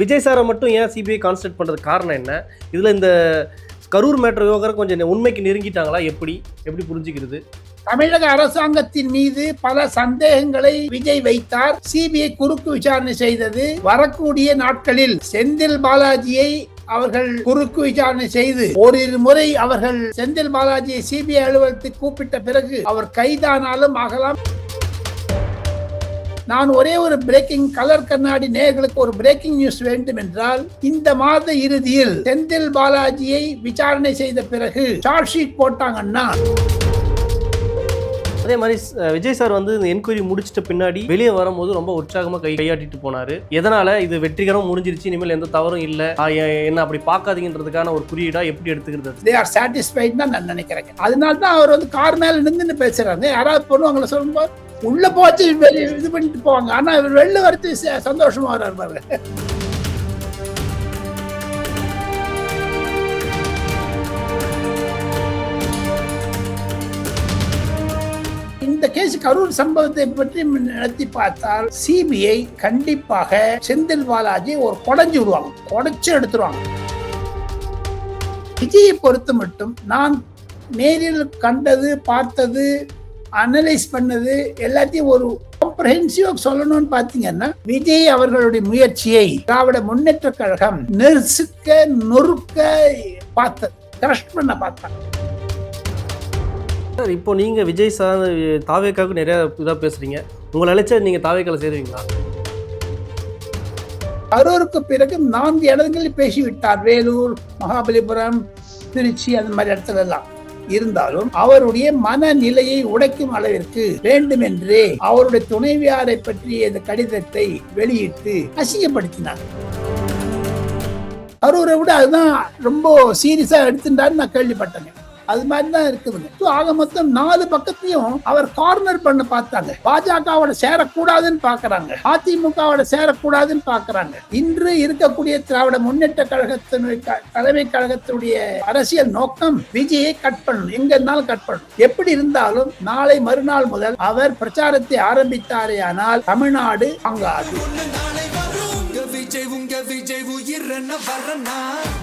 விஜய் சாரை மட்டும் ஏன் சிபிஐ கான்சன்ட்ரேட் பண்ணுறதுக்கு காரணம் என்ன? இதில் இந்த கரூர் மேட்டர் விவகாரம் கொஞ்சம் உண்மைக்கு நெருங்கிட்டாங்களா? எப்படி புரிஞ்சுக்கிறது? தமிழக அரசாங்கத்தின் மீது பல சந்தேகங்களை விஜய் வைத்தார். சிபிஐ குறுக்கு விசாரணை செய்தது. வரக்கூடிய நாட்களில் செந்தில் பாலாஜியை அவர்கள் குறுக்கு விசாரணை செய்து ஓரிரு முறை அவர்கள் செந்தில் பாலாஜியை சிபிஐ அலுவலகத்துக்கு கூப்பிட்ட பிறகு அவர் கைதானாலும் ஆகலாம். நான் ஒரே ஒரு பிரேக்கிங் கலர் கண்ணாடி நேயர்களுக்கு ஒரு பிரேக்கிங் நியூஸ் வேண்டும் என்றால், இந்த மாத இறுதியில் செந்தில் பாலாஜியை விசாரணை செய்த பிறகு சார்ஜ் ஷீட் போட்டாங்கன்னா, அதே மாதிரி விஜய் சார் வந்து இந்த என்கொயரி முடிச்சிட்ட பின்னாடி வெளியே வரும்போது ரொம்ப உற்சாகமாக கையாட்டிட்டு போனாரு. எதனால இது வெற்றிகரம் முடிஞ்சிருச்சு, இனிமேல் எந்த தவறும் இல்லை, என்ன அப்படி பார்க்காதீங்கன்றதுக்கான ஒரு குறியீடா எப்படி எடுத்துக்கிறது? they are satisfied தான் நான் நினைக்கிறேன். அதனால தான் அவர் வந்து கார் மேல நின்று பேசுறாங்க. யாராவது பொண்ணுங்களை சொல்லும்போது உள்ள போச்சு இது பண்ணிட்டு போவாங்க. ஆனா இவர் வெளில வரது சந்தோஷமா வர்றாரு பாருங்க. இந்த கேஸ் கரூர் சம்பவத்தை பற்றி நடத்தி பார்த்தால் சிபிஐ கண்டிப்பாக செந்தில் பாலாஜி ஒரு குடைஞ்சு விடுவாங்க, குடைச்சு எடுத்துருவாங்க. விஜயை பொறுத்த மட்டும் நான் நேரில் கண்டது, பார்த்தது, அனலைஸ் பண்ணது எல்லாத்தையும் ஒரு காம்ப்ரஹென்சிவா சொல்லணும்னு பாத்தீங்கன்னா, விஜய் அவர்களுடைய முயற்சியை திராவிட முன்னேற்ற கழகம் நொறுக்க பார்த்த கிரஷ் பண்ண பார்த்தாங்க. சார், இப்போ நீங்க விஜய் சார் தாவேக்காவுக்கு நிறைய இதாக பேசுறீங்க. உங்களை அழைச்சா நீங்க தாவேக்கால சேருவீங்களா? கரூருக்கு பிறகு 4 இடங்களில் பேசிவிட்டார். வேலூர், மகாபலிபுரம், திருச்சி, அந்த மாதிரி இடத்துல எல்லாம். இருந்தாலும் அவருடைய மனநிலையை உடைக்கும் அளவிற்கு வேண்டுமென்றே அவருடைய துணைவியாரை பற்றிய இந்த கடிதத்தை வெளியிட்டு அசிங்கப்படுத்தினார். கரூரை விட அதுதான் ரொம்ப சீரியஸா எடுத்துட்டாரு நான் கேள்விப்பட்டேன். அது மாதிரி தான் இருக்குதுங்க. ஆக மொத்தம் 4 பக்கத்தையும் அவர் கார்னர் பண்ண பார்த்தாங்க. பாஜகவோட சேரக்கூடாதுன்னு பாக்குறாங்க, அதிமுகவோட சேரக்கூடாதுன்னு பாக்குறாங்க. இன்று இருக்கக்கூடிய திராவிட முன்னேற்ற கழகத்தினுடைய தலைமை கழகத்தினுடைய அரசியல் நோக்கம் விஜயை கட் பண்ணணும், எங்க இருந்தாலும் கட் பண்ணணும். எப்படி இருந்தாலும் நாளை மறுநாள் முதல் அவர் பிரச்சாரத்தை ஆரம்பித்தாரே ஆனால் தமிழ்நாடு அங்காது.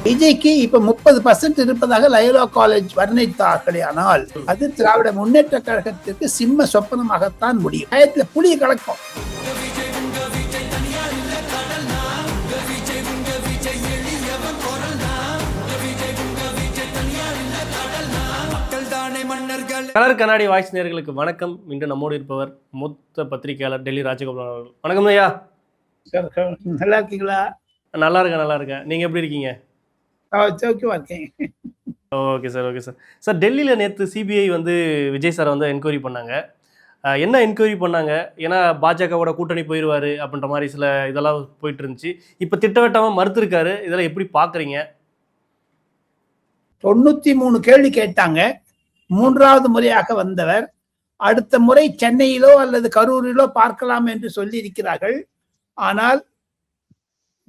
விஜய்க்கு இப்ப 30% இருப்பதாக லயோலா காலேஜ் வர்ணித்தார்களே, ஆனால் அது திராவிட முன்னேற்ற கழகத்திற்கு சிம்ம சொப்பனமாகத்தான் முடியும். பயத்துல புளிய கலக்கம். கலர் கண்ணாடி வாய்ஸ் நேயர்களுக்கு வணக்கம். இன்று நம்மோடு இருப்பவர் மூத்த பத்திரிகையாளர் டெல்லி ராஜகோபால் அவர்கள். வணக்கம் ஐயா. நல்லா இருக்கீங்களா? நல்லா இருக்கேன். நீங்க எப்படி இருக்கீங்க? Okay sir. சார், டெல்லியில் நேற்று சிபிஐ வந்து விஜய் சாரை வந்து என்கொயரி பண்ணாங்க. என்ன என்கொயரி பண்ணாங்க? ஏன்னா பாஜகவோட கூட்டணி போயிடுவார் அப்படின்ற மாதிரி சில இதெல்லாம் போயிட்டு இருந்துச்சு. இப்போ திட்டவட்டமாக மறுத்திருக்காரு. இதெல்லாம் எப்படி பார்க்குறீங்க? 93 கேள்வி கேட்டாங்க. 3வது முறையாக வந்தவர். அடுத்த முறை சென்னையிலோ அல்லது கரூரிலோ பார்க்கலாம் என்று சொல்லி இருக்கிறார்கள். ஆனால்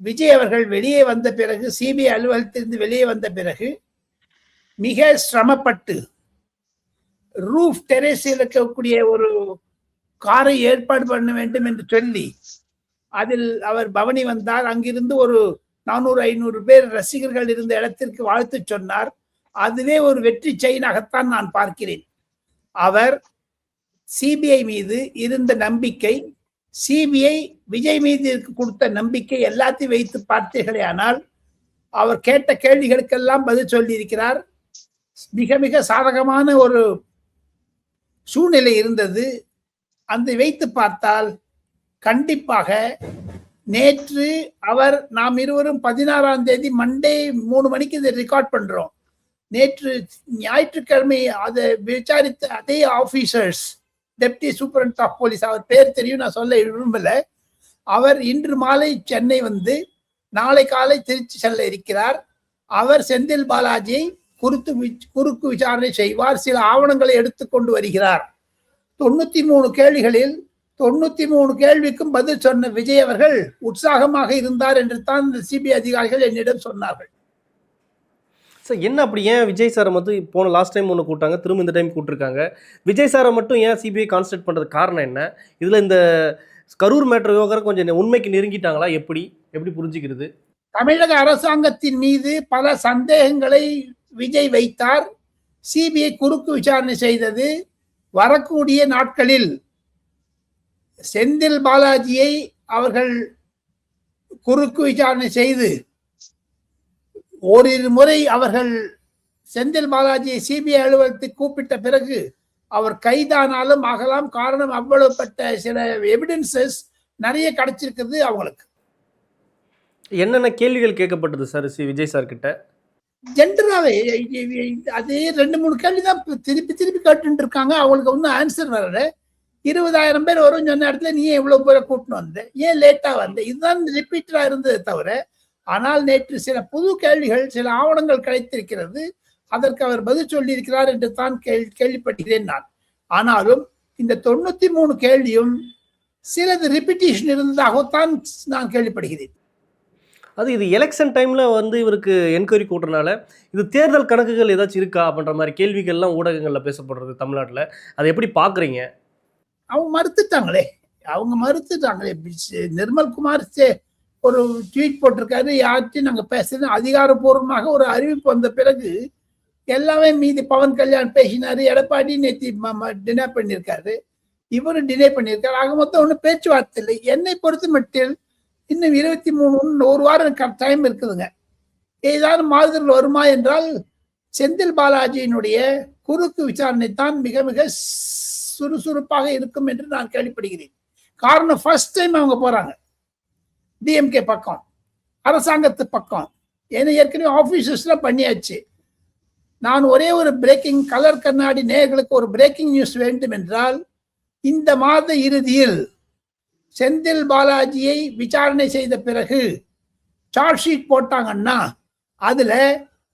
விஜய் அவர்கள் வெளியே வந்த பிறகு, சிபிஐ அலுவலகத்திலிருந்து வெளியே வந்த பிறகு மிக சிரமப்பட்டு ரூஃப் டெரேஸில் இருக்கக்கூடிய ஒரு காரை ஏற்பாடு பண்ண வேண்டும் என்று சொல்லி அதில் அவர் பவனி வந்தார். அங்கிருந்து ஒரு 400-500 பேர் ரசிகர்கள் இருந்த இடத்திற்கு வாழ்த்து சொன்னார். அதுவே ஒரு வெற்றி செயினாகத்தான் நான் பார்க்கிறேன். அவர் சிபிஐ மீது இருந்த நம்பிக்கை, சிபிஐ விஜய் மீது கொடுத்த நம்பிக்கை எல்லாத்தையும் வைத்து பார்த்தீர்களே ஆனால் அவர் கேட்ட கேள்விகளுக்கெல்லாம் பதில் சொல்லி இருக்கிறார். மிக மிக சாதகமான ஒரு சூழ்நிலை இருந்தது. அந்த வைத்து பார்த்தால் கண்டிப்பாக நேற்று அவர், நாம் இருவரும் 16ஆம் தேதி மண்டே 3 மணிக்கு இதை ரெக்கார்ட் பண்றோம். நேற்று ஞாயிற்றுக்கிழமை அதை விசாரித்த அதே officers, deputy superintendent of police, அவர் பேர் தெரியும், நான் சொல்ல விரும்பல, அவர் இன்று மாலை சென்னை வந்து நாளை காலை திருச்சி செல்ல இருக்கிறார். அவர் செந்தில் பாலாஜியை குறுக்கு விசாரணை செய்வார். சில ஆவணங்களை எடுத்துக்கொண்டு வருகிறார். 93 கேள்விகளில் 93 கேள்விக்கும் பதில் சொன்ன விஜய் அவர்கள் உற்சாகமாக இருந்தார் என்று தான் சிபிஐ அதிகாரிகள் என்னிடம் சொன்னார்கள். சார், என்ன அப்படி ஏன் விஜய் சாரை மட்டும் போன லாஸ்ட் டைம் ஒன்று கூட்டாங்க, திரும்ப இந்த டைம் கூப்பிட்டுருக்காங்க. விஜய் சாரை மட்டும் ஏன் சிபிஐ கான்சன்ட்ரேட் பண்ணுறது காரணம் என்ன? இதில் இந்த கரூர் மேட்டர் விவகாரம் கொஞ்சம் உண்மைக்கு நெருங்கிட்டாங்களா? எப்படி எப்படி புரிஞ்சுக்கிறது? தமிழக அரசாங்கத்தின் மீது பல சந்தேகங்களை விஜய் வைத்தார். சிபிஐ குறுக்கு விசாரணை செய்தது. வரக்கூடிய நாட்களில் செந்தில் பாலாஜியை அவர்கள் குறுக்கு விசாரணை செய்து ஓரிரு முறை அவர்கள் செந்தில் பாலாஜியை சிபிஐ அலுவலகத்துக்கு கூப்பிட்ட பிறகு அவர் கைதானாலும் ஆகலாம். காரணம் அவ்வளவுப்பட்ட சில எவிடன்சஸ் நிறைய கிடைச்சிருக்குது அவங்களுக்கு. என்னென்ன கேள்விகள் கேட்கப்பட்டது சார் விஜய் சார் கிட்ட? ஜென்ரலாவே அதே 2-3 கேள்விதான் திருப்பி திருப்பி கேட்டு இருக்காங்க. அவங்களுக்கு ஒன்றும் ஆன்சர் வரல. 20,000 பேர் வரும் சொன்ன இடத்துல நீ எவ்வளவு பேரை கூட்டின்னு வந்த, ஏன் லேட்டா வந்த, இதுதான் ரிப்பீட்டடா இருந்தது தவிர. ஆனால் நேற்று சில புது கேள்விகள், சில ஆவணங்கள் கிடைத்திருக்கிறது. அதற்கு அவர் பதில் சொல்லியிருக்கிறார் என்று தான் கேள்விப்பட்டேன் நான். ஆனாலும் இந்த 93 கேள்வியும் சிலது ரிப்பீட்டேஷன் இருந்ததாகத்தான் நான் கேள்விப்படுகிறேன். இது எலெக்ஷன் டைம்ல வந்து இவருக்கு என்கொயரி கூட்டுறனால இது தேர்தல் கணக்குகள் ஏதாச்சும் இருக்கா அப்படின்ற மாதிரி கேள்விகள்லாம் ஊடகங்கள்ல பேசப்படுறது தமிழ்நாட்டில். அதை எப்படி பாக்குறீங்க? அவங்க மறுத்துட்டாங்களே. நிர்மல்குமார் ஒரு ட்வீட் போட்டிருக்காரு, யார்ட்டையும் நாங்க பேசுறது அதிகாரப்பூர்வமாக ஒரு அறிவிப்பு வந்த பிறகு எல்லாமே மீதி பவன் கல்யாண் பேசினாரு, எடப்பாடி நேத்தி டினை பண்ணியிருக்காரு, இவரு டினை பண்ணியிருக்காரு. ஆக மொத்தம் ஒன்றும் பேச்சுவார்த்தை இல்லை. என்னை பொறுத்து மட்டும் இன்னும் 23 ஒரு வாரம் டைம் இருக்குதுங்க. ஏதாவது மாறுதல் வருமா என்றால் செந்தில் பாலாஜியினுடைய குறுக்கு விசாரணை தான் மிக மிக சுறுசுறுப்பாக இருக்கும் என்று நான் கேள்விப்படுகிறேன். காரணம் ஃபர்ஸ்ட் டைம் அவங்க போறாங்க டிஎம்கே பக்கம், அரசாங்கத்து பக்கம். ஏன்னா ஏற்கனவே ஆபீசர்ஸ்லாம் பண்ணியாச்சு. நான் ஒரே ஒரு பிரேக்கிங் கலர் கண்ணாடி நேயர்களுக்கு ஒரு பிரேக்கிங் நியூஸ் வேண்டும் என்றால், இந்த மாத இறுதியில் செந்தில் பாலாஜியை விசாரணை செய்த பிறகு சார்ஜ் ஷீட் போட்டாங்கன்னா அதுல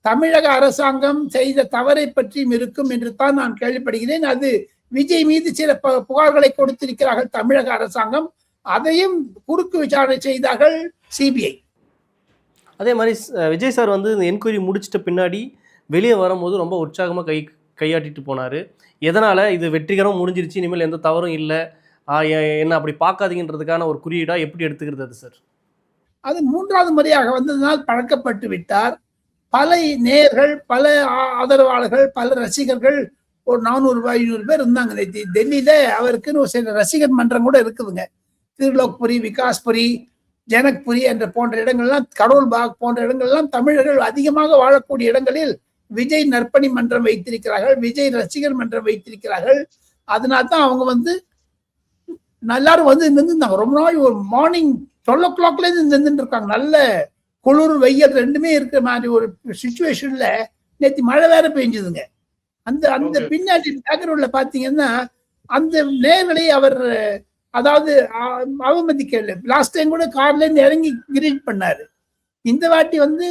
தமிழக அரசாங்கம் செய்த தவறை பற்றியும் இருக்கும் என்று தான் நான் கேள்விப்படுகிறேன். அது விஜய் மீது சில புகார்களை கொடுத்திருக்கிறார்கள் தமிழக அரசாங்கம். அதையும் குறுக்கு விசாரணை செய்தார்கள் சிபிஐ. அதே மாதிரி விஜய் சார் வந்து இந்த என்கொயரி முடிச்சிட்ட பின்னாடி வெளியே வரும்போது ரொம்ப உற்சாகமாக கையாட்டிட்டு போனார். எதனால் இது வெற்றிகரம் முடிஞ்சிருச்சு, இனிமேல் எந்த தவறும் இல்லை, என்ன அப்படி பார்க்காதீங்கன்றதுக்கான ஒரு குறியீடாக எப்படி எடுத்துக்கிறது அது சார்? அது 3வது முறையாக வந்ததனால் பழக்கப்பட்டு விட்டார். பல நேயர்கள், பல ஆதரவாளர்கள், பல ரசிகர்கள், ஒரு 400-500 பேர் இருந்தாங்க நேற்று டெல்லியில. அவருக்குன்னு ஒரு சில ரசிகர் மன்றம் கூட இருக்குதுங்க. திருலோக்புரி, விகாஸ்புரி, ஜனக்புரி என்ற போன்ற இடங்கள்லாம், கரோல் பாக் போன்ற இடங்கள்லாம் தமிழர்கள் அதிகமாக வாழக்கூடிய இடங்களில் விஜய் நற்பணி மன்றம் வைத்திருக்கிறார்கள், விஜய் ரசிகர் மன்றம் வைத்திருக்கிறார்கள். அதனால்தான் அவங்க வந்து எல்லாரும் வந்து நின்றுந்தாங்க. ரொம்ப நாள் ஒரு மார்னிங் 12 o'clockல இருந்து நின்றுட்டு இருக்காங்க. நல்ல குளிர் வெயில் ரெண்டுமே இருக்கிற மாதிரி ஒரு சிச்சுவேஷன்ல நேற்று மழை வேற பெஞ்சதுங்க. அந்த பின்னாடி பேக்ரவுண்ட்ல பாத்தீங்கன்னா அந்த நேர்களை அவர் அதாவது அவமதிக்கல. லாஸ்ட் டைம் கூட கார்ல இருந்து இறங்கி கிரீட் பண்ணாரு. இந்த வாட்டி வந்து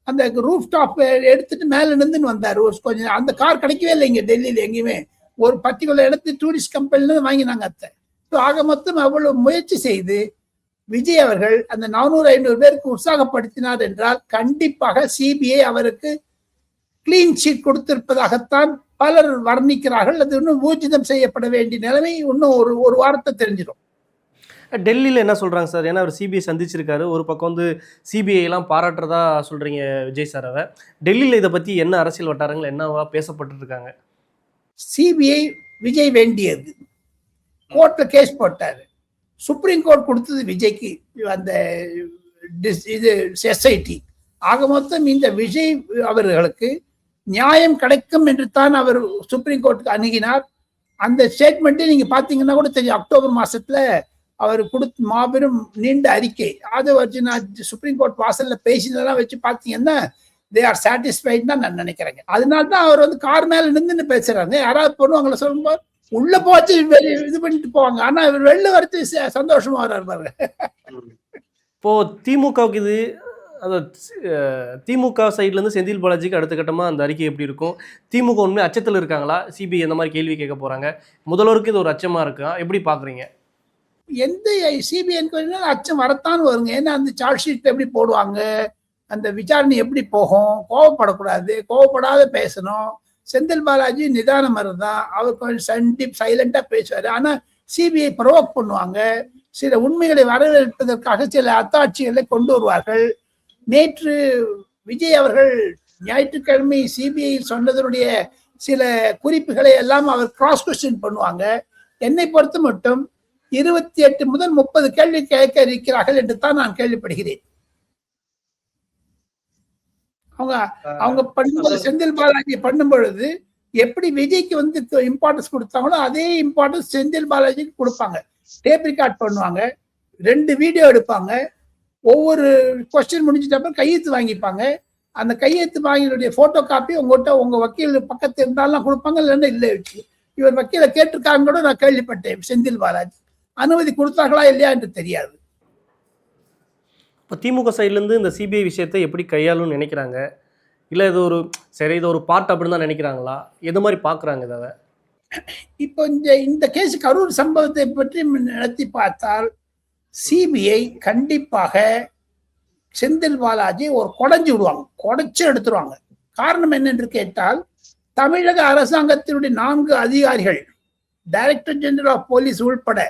அந்த ரூஃப் டாப் எடுத்துட்டு மேல நின்றுன்னு வந்தாரு. ஒரு கொஞ்சம் அந்த கார் கிடைக்கவே இல்லை இங்க டெல்லியில எங்கேயுமே. ஒரு பர்டிகுலர் இடத்து டூரிஸ்ட் கம்பெனில வாங்கினாங்க அத்தை. ஆக மொத்தம் அவ்வளவு முயற்சி செய்து விஜய் அவர்கள் அந்த 400-500 பேருக்கு உற்சாகப்படுத்தினார் என்றால் கண்டிப்பாக சிபிஐ அவருக்கு கிளீன் ஷீட் கொடுத்திருப்பதாகத்தான் பலர் வர்ணிக்கிறார்கள். அது இன்னும் ஊர்ஜிதம் செய்யப்பட வேண்டிய நிலைமை இன்னும் ஒரு வாரத்தை தெரிஞ்சிடும். டெல்லியில் என்ன சொல்கிறாங்க சார்? ஏன்னா அவர் சிபிஐ சந்திச்சிருக்காரு. ஒரு பக்கம் வந்து சிபிஐலாம் பாராட்டுறதா சொல்கிறீங்க விஜய் சாராவை. டெல்லியில் இதை பற்றி என்ன அரசியல் வட்டாரங்கள் என்னவா பேசப்பட்டு இருக்காங்க? சிபிஐ விஜய் வேண்டியது, கோர்ட்ல கேஸ் போட்டாரு, சுப்ரீம் கோர்ட் கொடுத்தது விஜய்க்கு அந்த இது எஸ்ஐடி. ஆக மொத்தம் இந்த விஜய் அவர்களுக்கு நியாயம் கிடைக்கும் என்று தான் அவர் சுப்ரீம் கோர்ட்டுக்கு அணுகினார். அந்த ஸ்டேட்மெண்ட்டை நீங்க பாத்தீங்கன்னா கூட தெரியும். அக்டோபர் மாசத்துல அவர் கொடுத்த மாபெரும் நீண்ட அறிக்கை, அதை வச்சு நான் சுப்ரீம் கோர்ட் வாசல்ல பேசினதெல்லாம் வச்சு பாத்தீங்கன்னா தே ஆர் சாட்டிஸ்ஃபைட் தான் நான் நினைக்கிறேங்க. அதனால்தான் அவர் வந்து கார் மேல நின்று பேசுறாங்க. யாராவது பொண்ணுவாங்களை சொல்லும்போது உள்ள போச்சு இது பண்ணிட்டு போவாங்க. ஆனா இவர் வெளில வரது சந்தோஷமா வர்றாரு பாருங்க. இப்போ திமுகவுக்கு இது திமுக சைட்ல இருந்து செந்தில் பாலாஜிக்கு அடுத்த கட்டமா அந்த அறிக்கை எப்படி இருக்கும்? திமுக உண்மை அச்சத்தில் இருக்காங்களா? சிபிஐ இந்த மாதிரி கேள்வி கேட்க போறாங்க, முதல்வருக்கு இது ஒரு அச்சமா இருக்கா? எப்படி பாக்குறீங்க? எந்த சிபிஐ என்கொயரினாலும் அச்சம் வரத்தான் வருங்க. ஏன்னா அந்த சார்ஜ் ஷீட் எப்படி போடுவாங்க, அந்த விசாரணை எப்படி போகும், கோவப்படக்கூடாது, கோவப்படாத பேசணும். செந்தில் பாலாஜி நிதானம் தான், அவர் கொஞ்சம் சைலண்டா பேசுவாரு. ஆனா சிபிஐ ப்ரொவோக் பண்ணுவாங்க. சில உண்மைகளை வரவேற்பதற்காக சில அத்தாட்சிகளை கொண்டு வருவார்கள். நேற்று விஜய் அவர்கள் ஞாயிற்றுக்கிழமை சிபிஐ சொன்னதனுடைய சில குறிப்புகளை எல்லாம் அவர் கிராஸ் கொஸ்டின் பண்ணுவாங்க. என்னை பொறுத்த மட்டும் 28 முதல் 30 கேள்வி கேட்க இருக்கிறார்கள் என்று தான் நான் கேள்விப்படுகிறேன். அவங்க பண்ணும்போது, செந்தில் பாலாஜி பண்ணும் பொழுது எப்படி விஜய்க்கு வந்து இம்பார்ட்டன்ஸ் கொடுத்தாங்களோ அதே இம்பார்ட்டன்ஸ் செந்தில் பாலாஜிக்கு கொடுப்பாங்க. டேப் ரெக்கார்ட் பண்ணுவாங்க, 2 வீடியோ எடுப்பாங்க, ஒவ்வொரு கொஸ்டின் முடிஞ்சிட்டப்ப கையெழுத்து வாங்கிப்பாங்க. அந்த கையெழுத்து வாங்கினுடைய போட்டோ காப்பி உங்ககிட்ட உங்க வக்கீல் பக்கத்து இருந்தாலும் கொடுப்பாங்க, இல்லைன்னா இல்லை வச்சு. இவர் வக்கீல கேட்டிருக்காங்க கூட நான் கேள்விப்பட்டேன். செந்தில் பாலாஜி அனுமதி கொடுத்தார்களா இல்லையா என்று தெரியாது. இப்போ திமுக சைட்லேருந்து இந்த சிபிஐ விஷயத்தை எப்படி கையாளும்னு நினைக்கிறாங்க? இல்லை இது ஒரு இது ஒரு பார்ட் அப்படின்னு தான் நினைக்கிறாங்களா? எது மாதிரி பார்க்குறாங்க இதை? இப்போ இந்த கேஸ் கரூர் சம்பவத்தை பற்றி நடத்தி பார்த்தால் சிபிஐ கண்டிப்பாக செந்தில் பாலாஜி ஒரு குடைஞ்சு விடுவாங்க, குடைச்சு எடுத்துருவாங்க. காரணம் என்னென்று கேட்டால், தமிழக அரசாங்கத்தினுடைய 4 அதிகாரிகள், டைரக்டர் ஜெனரல் ஆஃப் போலீஸ் உள்பட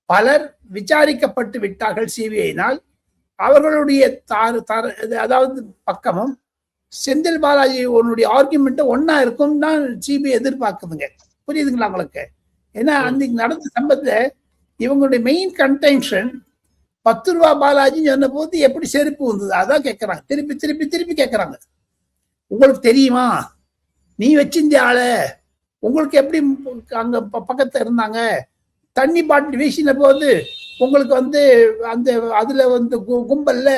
பலர் விசாரிக்கப்பட்டு விட்டார்கள் சிபிஐனால். அவர்களுடைய அதாவது பக்கமும் செந்தில் பாலாஜி உன்னுடைய ஆர்குமெண்ட் ஒன்னா இருக்கும் தான் சிபிஐ எதிர்பார்க்குதுங்க. புரியுதுங்களா உங்களுக்கு? ஏன்னா அன்னைக்கு நடந்த சம்பவத்தை இவங்களுடைய மெயின் கன்டென்ஷன் 10 ரூபா பாலாஜி சொன்ன போது எப்படி செருப்பு வந்தது அதான் கேட்கறாங்க. திருப்பி திருப்பி திருப்பி கேட்கறாங்க. உங்களுக்கு தெரியுமா, நீ வச்சிருந்த ஆள, உங்களுக்கு எப்படி அங்க பக்கத்துல இருந்தாங்க, தண்ணி பாட்டில் வீசின போது உங்களுக்கு வந்து அந்த அதுல வந்து கும்பல்ல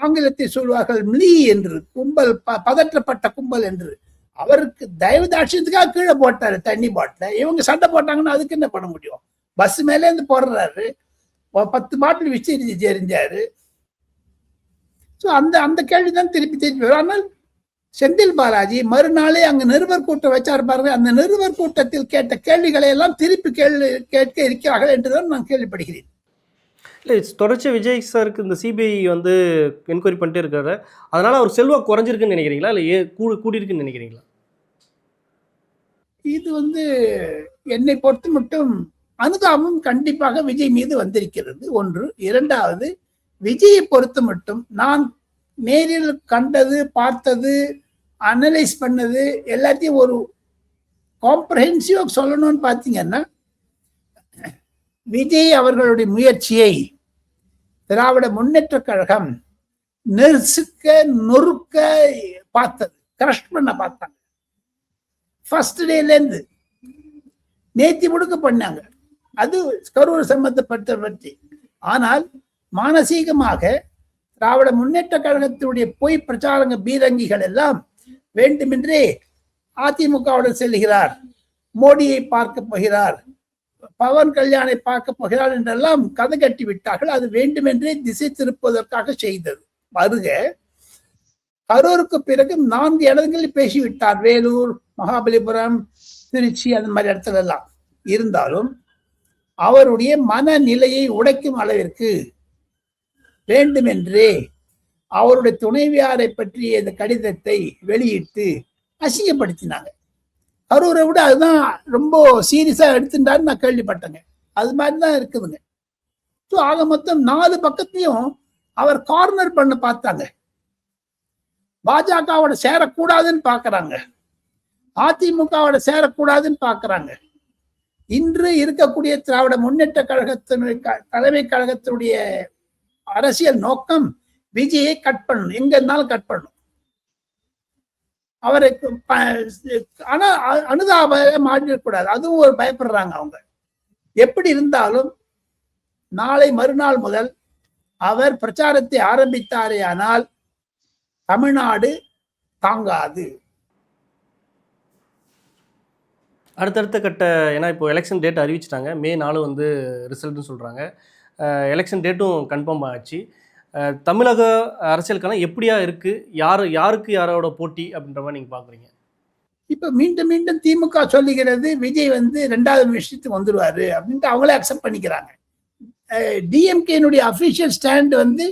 ஆங்கிலத்தில் சொல்வார்கள் மிலி என்று, கும்பல் பதற்றப்பட்ட கும்பல் என்று. அவருக்கு தயவு தாட்சியத்துக்காக கீழே போட்டாரு தண்ணி பாட்டில. இவங்க சண்டை போட்டாங்கன்னா அதுக்கு என்ன பண்ண முடியும்? பஸ் மேலே இருந்து போடுறாரு, 10 பாட்டில் வச்சு எரிஞ்சாரு. ஸோ அந்த கேள்விதான் திருப்பி திருப்பி வரும். ஆனால் செந்தில் பாலாஜி மறுநாளே அங்க நிருபர் கூட்டம் வச்சார் பாருங்க. அந்த நிருபர் கூட்டத்தில் கேட்ட கேள்விகளை எல்லாம் திருப்பி கேட்க இருக்கிறார்கள் என்றுதான் நான் கேள்விப்படுகிறேன். இல்லை, தொடர்ச்சி விஜய் சாருக்கு இந்த சிபிஐ வந்து என்கொயரி பண்ணிட்டே இருக்காரு, அதனால அவர் செல்வாக்கு குறைஞ்சிருக்குன்னு நினைக்கிறீங்களா, இல்லை கூடியிருக்குன்னு நினைக்கிறீங்களா? இது வந்து என்னை பொறுத்து மட்டும் அனுதாபம் கண்டிப்பாக விஜய் மீது வந்திருக்கிறது ஒன்று. இரண்டாவது, விஜயை பொறுத்து மட்டும் நான் நேரில் கண்டது, பார்த்தது, அனலைஸ் பண்ணது எல்லாத்தையும் ஒரு காம்ப்ரஹென்சிவா சொல்லணும்னு பார்த்தீங்கன்னா, விஜய் அவர்களுடைய முயற்சியை திராவிட முன்னேற்ற கழகம் நொறுக்க பார்த்தது, கிரஷ் பண்ண பார்த்தாங்க. ஃபர்ஸ்ட் டேல இருந்து நேத்தி முடுக்க பண்ணாங்க. அது கரூர் சம்பந்தப்பட்ட பற்றி. ஆனால் மானசீகமாக திராவிட முன்னேற்ற கழகத்தினுடைய பொய் பிரச்சாரங்க பீரங்கிகள் எல்லாம் வேண்டுமென்றே அதிமுகவுடன் செல்கிறார், மோடியை பார்க்க போகிறார், பவன் கல்யாணை பார்க்க போகிறார் என்றெல்லாம் கதை கட்டி விட்டார்கள். அது வேண்டுமென்றே திசை திருப்பதற்காக செய்தது. வருக கரூருக்கு பிறகு 4 இடங்களில் பேசிவிட்டார். வேலூர், மகாபலிபுரம், திருச்சி, அந்த மாதிரி இடத்துல எல்லாம். இருந்தாலும் அவருடைய மனநிலையை உடைக்கும் அளவிற்கு வேண்டுமென்றே அவருடைய துணைவியாரை பற்றிய இந்த கடிதத்தை வெளியிட்டு அசிங்கப்படுத்தினாங்க. கரூரை விட அதுதான் ரொம்ப சீரியஸா எடுத்துட்டாரு நான் கேள்விப்பட்டேங்க. அது மாதிரிதான் இருக்குதுங்க. ஸோ ஆக மொத்தம் 4 பக்கத்தையும் அவர் கார்னர் பண்ண பார்த்தாங்க. பாஜகவோட சேரக்கூடாதுன்னு பாக்குறாங்க, அதிமுகவோட சேரக்கூடாதுன்னு பாக்குறாங்க. இன்று இருக்கக்கூடிய திராவிட முன்னேற்ற கழகத்தினுடைய தலைமை கழகத்தினுடைய அரசியல் நோக்கம் விஜயை கட் பண்ணணும், எங்க இருந்தாலும் கட் பண்ணணும். அவரை ஆனா அனுதாப மாற்றிடக்கூடாது, அதுவும் ஒரு பயப்படுறாங்க அவங்க. எப்படி இருந்தாலும் நாளை மறுநாள் முதல் அவர் பிரச்சாரத்தை ஆரம்பித்தாரே ஆனால் தமிழ்நாடு தாங்காது. அடுத்தடுத்த கட்ட, ஏன்னா இப்போ எலெக்ஷன் டேட் அறிவிச்சிட்டாங்க, மே 4 வந்து ரிசல்ட்னு சொல்கிறாங்க. எலெக்ஷன் டேட்டும் கன்ஃபார்ம் ஆச்சு. தமிழக அரசியலுக்கெல்லாம் எப்படியா இருக்கு, யாருக்கு யாரோட போட்டி அப்படின்ற மாதிரி நீங்க பாக்குறீங்க? இப்ப மீண்டும் மீண்டும் திமுக சொல்லுகிறது விஜய் வந்து 2வது விஷயத்துக்கு வந்துடுவாரு அப்படின்ட்டு அவங்களே அக்செப்ட் பண்ணிக்கிறாங்க. டிஎம்கேனுடைய அபிஷியல் ஸ்டாண்ட் வந்து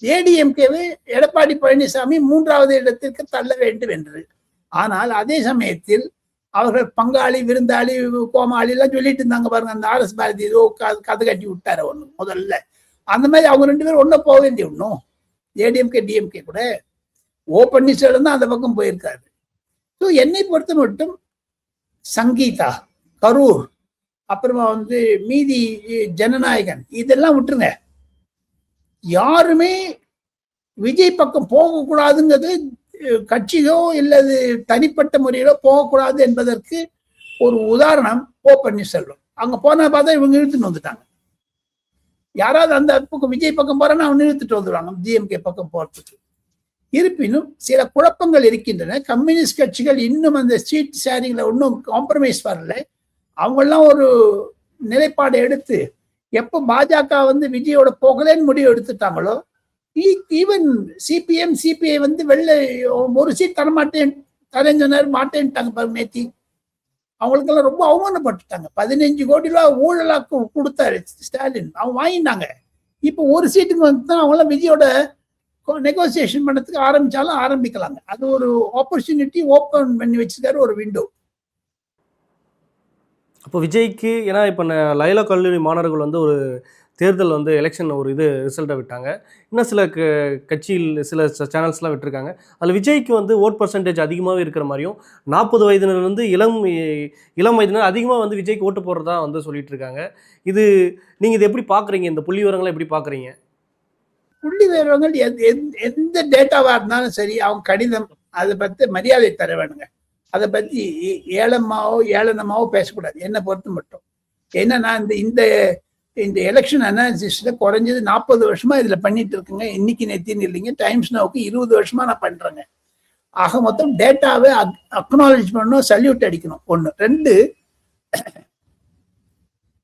ஏடிஎம்கேவை எடப்பாடி பழனிசாமி 3வது இடத்திற்கு தள்ள வேண்டும் என்று. ஆனால் அதே சமயத்தில் அவர்கள் பங்காளி, விருந்தாளி, கோமாளி எல்லாம் சொல்லிட்டு இருந்தாங்க பாருங்க. அந்த ஆர்எஸ் பாரதி ஏதோ கதை கட்டி விட்டாரு ஒண்ணு முதல்ல. அந்த மாதிரி அவங்க 2 பேரும் ஒன்னும் போக வேண்டிய ஒன்றும் ஏடிஎம்கே டிஎம்கே கூட. ஓ பன்னீர்செல்வம் தான் அந்த பக்கம் போயிருக்காரு. ஸோ என்னை பொறுத்த மட்டும் சங்கீதா, கரூர், அப்புறமா மீதி ஜனநாயகன் இதெல்லாம் விட்டுருங்க. யாருமே விஜய் பக்கம் போகக்கூடாதுங்கிறது கட்சியோ இல்லது தனிப்பட்ட முறையிலோ போகக்கூடாது என்பதற்கு ஒரு உதாரணம் ஓ பன்னீர்செல்வம். அங்க போனா பார்த்தா இவங்க இழுத்துட்டு வந்துட்டாங்க. யாராவது அந்த பக்கம் விஜய் பக்கம் போறான்னா அவங்க இழுத்துட்டு வந்துடுவாங்க டிஎம்கே பக்கம் போறதுக்கு. இருப்பினும் சில குழப்பங்கள் இருக்கின்றன. கம்யூனிஸ்ட் கட்சிகள் இன்னும் அந்த சீட் ஷேரிங்ல இன்னும் காம்ப்ரமைஸ் வரல. அவங்கெல்லாம் ஒரு நிலைப்பாடு எடுத்து எப்போ பாஜக விஜயோட போகலன்னு முடிவு எடுத்துட்டாங்களோ, ஈவன் சிபிஎம் சிபிஐ வெளில ஒரு சீட் தரேன்னு சொன்னாரு, மாட்டேன்ட்டாங்க பாருங்க நேத்தி. அவங்களுக்கெல்லாம் ரொம்ப அவமானப்பட்டுட்டாங்க. 15 கோடி ரூபாய் ஊழலா கொடுத்தாரு ஸ்டாலின், அவங்க வாங்கிட்டாங்க. இப்போ ஒரு சீட்டுக்கு தான் அவங்களாம் விஜயோட நெகோசியேஷன் பண்ணதுக்கு ஆரம்பிச்சாலும் ஆரம்பிக்கலாங்க. அது ஒரு ஆப்பர்ச்சுனிட்டி ஓப்பன் பண்ணி வச்சிருக்காரு, ஒரு விண்டோ. அப்போ விஜய்க்கு ஏன்னா இப்போ லைலா கல்லூரி மாணவர்கள் ஒரு தேர்தல் எலெக்ஷன் ஒரு ரிசல்ட்டை விட்டாங்க. இன்னும் சில கட்சியில் சில சேனல்ஸ்லாம் விட்டுருக்காங்க. அதில் விஜய்க்கு ஓட் பர்சன்டேஜ் அதிகமாகவே இருக்கிற மாதிரியும் 40 வயதினர் இளம் வயதினர் அதிகமாக விஜய்க்கு ஓட்டு போடுறதா சொல்லிட்டு இருக்காங்க. நீங்கள் இதை எப்படி பார்க்குறீங்க? இந்த புள்ளி விவரங்களை எப்படி பார்க்குறீங்க? புள்ளி விவரங்கள் எந்த டேட்டாவாக இருந்தாலும் சரி, அவங்க கணிதம் அதை பற்றி மரியாதை தர வேணுங்க. அதை பற்றி ஏளனமாவோ பேசக்கூடாது என்னை பொறுத்து மட்டும். ஏன்னா நான் இந்த எலெக்ஷன் அனாலிசிஸ்ல குறைஞ்சது 40 வருஷமா இதுல பண்ணிட்டு இருக்குங்க. இன்னைக்கு நேத்தின்னு இல்லைங்க, டைம்ஸ் நோக்கு 20 வருஷமா நான் பண்றேங்க. ஆக மொத்தம் டேட்டாவை அக்னாலேஜ் பண்ணணும், சல்யூட் அடிக்கணும். 1. 2,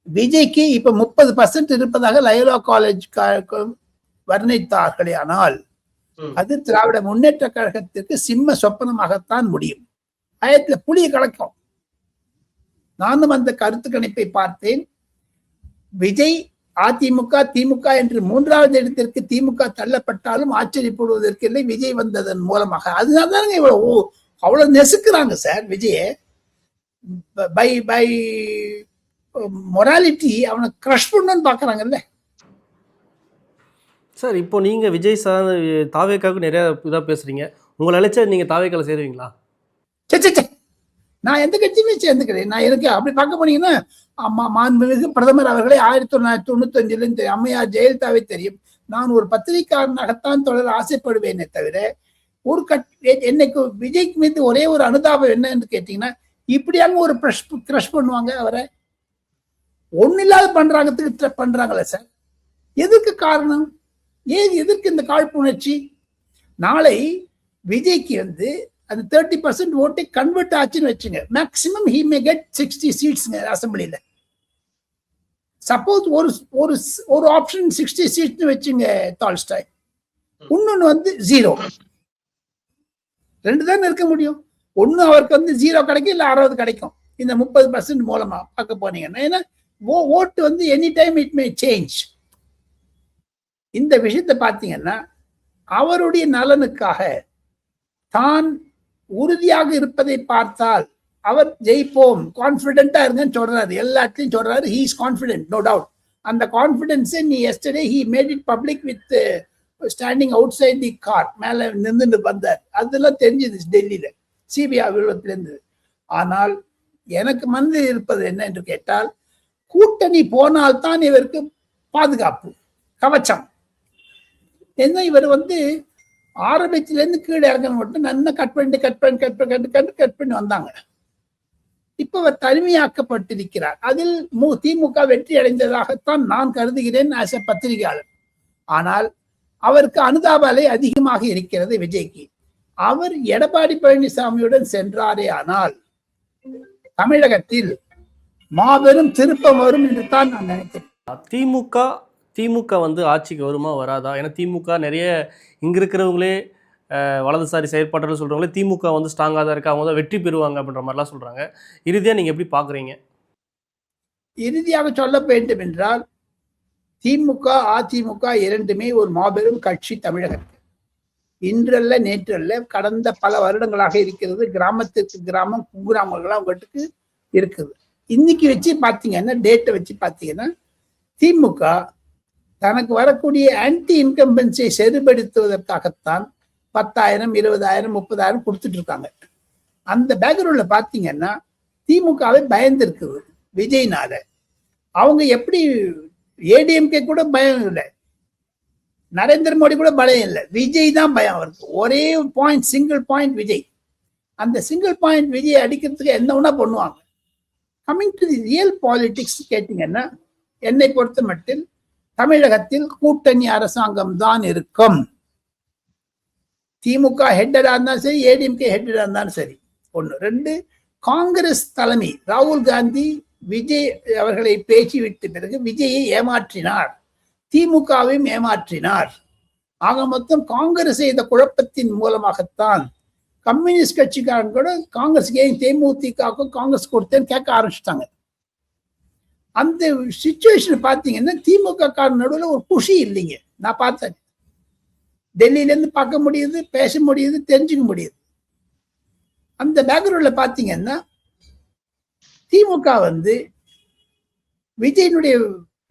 விஜய்க்கு இப்ப 30% இருப்பதாக லயோலா காலேஜ் வர்ணித்தார்களே, ஆனால் அது திராவிட முன்னேற்ற கழகத்திற்கு சிம்ம சொப்பனமாகத்தான் முடியும். ஆயத்துல புளிய கலக்கும். நானும் அந்த கருத்து கணிப்பை பார்த்தேன். விஜய், அதிமுக, திமுக என்று 3வது இடத்திற்கு திமுக தள்ளப்பட்டாலும் ஆச்சரியப்படுவதற்கு இல்லை, விஜய் வந்ததன் மூலமாக. அதனாலதாங்க அவ்வளவு நெசுக்குறாங்க சார் விஜய. பை மொராலிட்டி அவனை கிரஷ் பண்ணணும்னு பாக்குறாங்கல்ல சார். இப்போ நீங்க விஜய் சார் தாவேக்காவுக்கு நிறைய இதாக பேசுறீங்க. உங்களை அழைச்சா நீங்க தாவேக்கால சேருவீங்களா? நான் எந்த கட்சியுமே சேர்ந்துக்கிறேன். நான் எனக்கு அப்படி பார்க்க போனீங்கன்னா மாண்புமிகு பிரதமர் அவர்களை 1995 அம்மையார் ஜெயலலிதாவை தெரியும். நான் ஒரு பத்திரிகையாளனாகத்தான் தொடர ஆசைப்படுவேனே தவிர என்னைக்கு விஜய்க்கு மீது ஒரே ஒரு அனுதாபம் என்ன என்று கேட்டீங்கன்னா, இப்படியாங்க ஒரு கிரஷ் பண்ணுவாங்க அவரை. ஒண்ணு இல்லாத பண்றாங்களே சார். எதுக்கு காரணம்? எதற்கு இந்த காழ்ப்புணர்ச்சி? நாளை விஜய்க்கு அந்த 30% ஓட்டை கன்வெர்ட் ஆச்சுன்னு வச்சுங்க, maximum he may get 60 seats அசம்பிளில. சப்போஸ் ஒரு ஆப்ஷன் 60 சீட்ஸ் வச்சுங்க டால்ஸ்டாய், இன்னொன்னு 0. 2 தான் இருக்க முடியும். ஒண்ணு அவருக்கு 0 கிடைக்கும், இல்ல 60 கிடைக்கும். இந்த 30% மூலமா பார்க்க போனீங்கன்னா, ஏன்னா ஓட்டு any time it may change. இந்த விஷயத்தை பார்த்தீங்கன்னா, அவருடைய நலனுக்காக தான் உறுதியாக இருப்பதை பார்த்தால் அவர் ஜெயிப்போம், கான்பிடென்டா இருங்கன்னு சொல்றாரு. எல்லாத்தையும் சொல்றாரு. He is confident, no doubt. அந்த கான்பிடென்ஸை yesterday he made it public with standing outside the car. மேல நின்று வந்தார். அதெல்லாம் தெரிஞ்சது டெல்லியில சிபிஐ விழுவத்துல இருந்து. ஆனால் எனக்கு மனதில் இருப்பது என்ன என்று கேட்டால், கூட்டணி போனால்தான் இவருக்கு பாதுகாப்பு, கவச்சம். என்ன இவர் ஆரம்பத்திலேருந்து கீழே இறங்க மட்டும் நல்லா கட் பண்ணி வந்தாங்க. இப்ப அவர் தனிமையாக்கப்பட்டிருக்கிறார். அதில் திமுக வெற்றி அடைந்ததாகத்தான் நான் கருதுகிறேன் ஆஸ் எ பத்திரிகையாளர். ஆனால் அவருக்கு அனுதாப அலை அதிகமாக இருக்கிறது விஜய்க்கு. அவர் எடப்பாடி பழனிசாமியுடன் சென்றாரே ஆனால் தமிழகத்தில் மாபெரும் திருப்பம் வரும் என்று தான் நான் நினைக்கிறேன். திமுக ஆட்சிக்கு வருமா வராதா? ஏன்னா திமுக நிறைய இங்கே இருக்கிறவங்களே வலதுசாரி செயற்பாடுகள் சொல்கிறவங்களே திமுக ஸ்ட்ராங்காக தான் இருக்கு, அவங்க வெற்றி பெறுவாங்க அப்படின்ற மாதிரிலாம் சொல்கிறாங்க. இறுதியாக நீங்கள் எப்படி பார்க்குறீங்க? இறுதியாக சொல்ல வேண்டும் என்றால், திமுக அதிமுக இரண்டுமே ஒரு மாபெரும் கட்சி தமிழகத்தில். இன்றல்ல நேற்றல்ல, கடந்த பல வருடங்களாக இருக்கிறது. கிராமத்திற்கு கிராமம், குக்கிராமங்களாம் அவங்களுக்கு இருக்குது. இன்னைக்கு வச்சு பார்த்தீங்கன்னா, டேட்டை வச்சு பார்த்தீங்கன்னா, திமுக தனக்கு வரக்கூடிய ஆன்டி இன்கம்பன்சியை சரிபடுத்துவதற்காகத்தான் 10,000, 20,000, 30,000 கொடுத்துட்டு இருக்காங்க. அந்த பேக்ரவுண்ட்ல பார்த்தீங்கன்னா திமுகவை பயந்து இருக்குது விஜய்னால. அவங்க எப்படி ஏடிஎம்கே கூட பயம் இல்லை, நரேந்திர மோடி கூட பயம் இல்லை, விஜய் தான் பயம் அவருக்கு. ஒரே பாயிண்ட், சிங்கிள் பாயிண்ட் விஜய். அந்த சிங்கிள் பாயிண்ட் விஜய் அடிக்கிறதுக்கு என்ன ஒன்றா பண்ணுவாங்க. Coming to the real politics கேட்டீங்கன்னா, என்னை பொறுத்த மட்டில் தமிழகத்தில் கூட்டணி அரசாங்கம் தான் இருக்கும். திமுக ஹெட்டடா இருந்தாலும் சரி, ஏடிஎம்கே ஹெட்டடா இருந்தாலும் சரி. ஒன்று. ரெண்டு, காங்கிரஸ் தலைமை ராகுல் காந்தி விஜய் அவர்களை பேசிவிட்ட பிறகு விஜயை ஏமாற்றினார், திமுகவையும் ஏமாற்றினார். ஆக மொத்தம் காங்கிரஸ் இந்த குழப்பத்தின் மூலமாகத்தான் கம்யூனிஸ்ட் கட்சிக்காரன் கூட காங்கிரஸ் ஏன் தேமுதிகவுக்கும் காங்கிரஸ் கொடுத்தேன்னு கேட்க ஆரம்பிச்சிட்டாங்க. அந்த சிச்சுவேஷன் பார்த்தீங்கன்னா திமுக காரன் நடுவில் ஒரு குஷி இல்லைங்க. நான் பார்த்தேன், டெல்லியிலேருந்து பார்க்க முடியுது, பேச முடியுது, தெரிஞ்சுக்க முடியுது. அந்த பேக்ரவுண்ட்ல பார்த்தீங்கன்னா திமுக விஜயனுடைய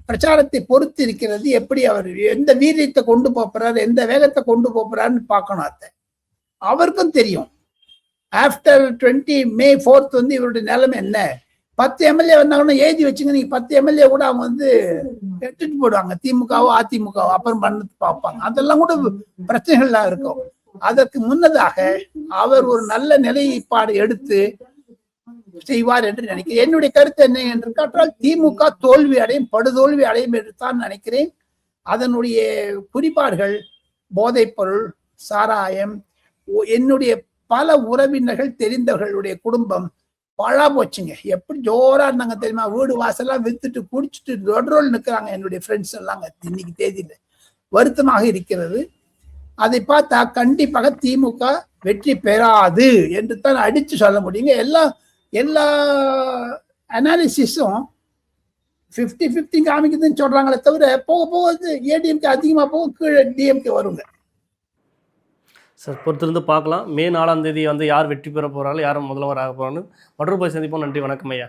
பிரச்சாரத்தை பொறுத்து இருக்கிறது. எப்படி அவர் எந்த வீரியத்தை கொண்டு போறாரு, எந்த வேகத்தை கொண்டு போறாருன்னு பார்க்கணும். அதை அவருக்கும் தெரியும். ஆஃப்டர் 20 May 4 இவருடைய நிலைமை என்ன. 10 எம்எல்ஏ வந்தாங்கன்னா எழுதி வச்சுங்க, நீங்க 10 எம்எல்ஏ கூட அவங்க எடுத்துட்டு போடுவாங்க, திமுகவோ அதிமுகவோ அப்புறம் பண்ணது பார்ப்பாங்க. அதெல்லாம் கூட பிரச்சனைகள்லாம் இருக்கும். அதற்கு முன்னதாக அவர் ஒரு நல்ல நிலைப்பாடு எடுத்து செய்வார் என்று நினைக்கிறேன். என்னுடைய கருத்து என்ன என்று கேட்டால், திமுக தோல்வி அடையும், படுதோல்வி அடையும் என்று தான் நினைக்கிறேன். அதனுடைய குறிப்பாடுகள் போதைப் பொருள், சாராயம், என்னுடைய பல உறவினர்கள் தெரிந்தவர்களுடைய குடும்பம் பழா போச்சுங்க. எப்படி ஜோரா இருந்தாங்க தெரியுமா, வீடு வாசல்லாம் வித்துட்டு குடிச்சிட்டு ரோல் நிற்கிறாங்க என்னுடைய ஃப்ரெண்ட்ஸ் எல்லாங்க. இன்னைக்கு தேதியில வருத்தமாக இருக்கிறது. அதை பார்த்தா கண்டிப்பாக திமுக வெற்றி பெறாது என்று தான் அடிச்சு சொல்ல முடியுங்க. எல்லா அனாலிசிஸும் 50-50 காமிக்குதுன்னு சொல்றாங்களே தவிர, போக போக ஏடிஎம்கே அதிகமா போக கீழே டிஎம்கே வருங்க. சார் பொறுத்திருந்து பார்க்கலாம். மே 4ஆம் தேதி யார் வெற்றி பெற போகிறார்கள், யாரும் முதல்வர் ஆக போகிறான்னு. மற்றொரு போய் சந்திப்போம். நன்றி, வணக்கம் ஐயா.